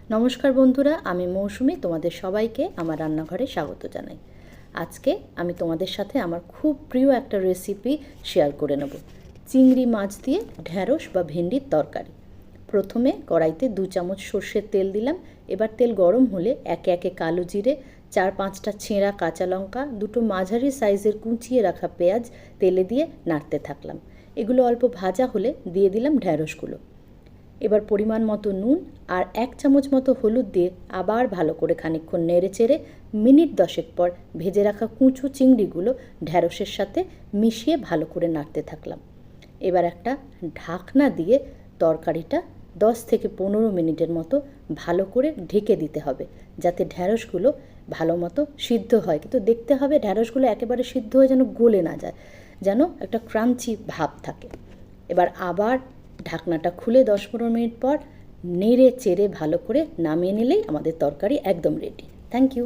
নমস্কার বন্ধুরা, আমি মৌসুমি তোমাদের সবাইকে আমার রান্নাঘরে স্বাগত জানাই। আজকে আমি তোমাদের সাথে আমার খুব প্রিয় একটা রেসিপি শেয়ার করে নেব। চিংড়ি মাছ দিয়ে ঢ্যাঁড়স বা ভেন্ডির তরকারি। প্রথমে কড়াইতে 2 চামচ সর্ষের তেল দিলাম। এবার তেল গরম হলে একে একে কালো জিরে, 4-5টা ছেঁড়া কাঁচা লঙ্কা, 2টো মাঝারি সাইজের কুচিয়ে রাখা পেঁয়াজ তেলে দিয়ে নাড়তে থাকলাম। এগুলো অল্প ভাজা হলে দিয়ে দিলাম ঢ্যাঁড়সগুলো। এবার পরিমাণ মতো নুন আর 1 চামচ মতো হলুদ দিয়ে আবার ভালো করে খানিকক্ষণ নেড়ে চেড়ে মিনিট 10 পর ভেজে রাখা কুঁচো চিংড়িগুলো ঢ্যাঁড়সের সাথে মিশিয়ে ভালো করে নাড়তে থাকলাম। এবার একটা ঢাকনা দিয়ে তরকারিটা 10 থেকে 15 মিনিটের মতো ভালো করে ঢেকে দিতে হবে, যাতে ঢ্যাঁড়সগুলো ভালো মতো সিদ্ধ হয়। কিন্তু দেখতে হবে ঢ্যাঁড়সগুলো একেবারে সিদ্ধ হয়ে যেন গলে না যায়, যেন একটা ক্রাঞ্চি ভাব থাকে। এবার আবার ঢাকনাটা খুলে 10-15 মিনিট পর নেড়ে চেড়ে ভালো করে নামিয়ে নিলেই আমাদের তরকারি একদম রেডি। Thank you.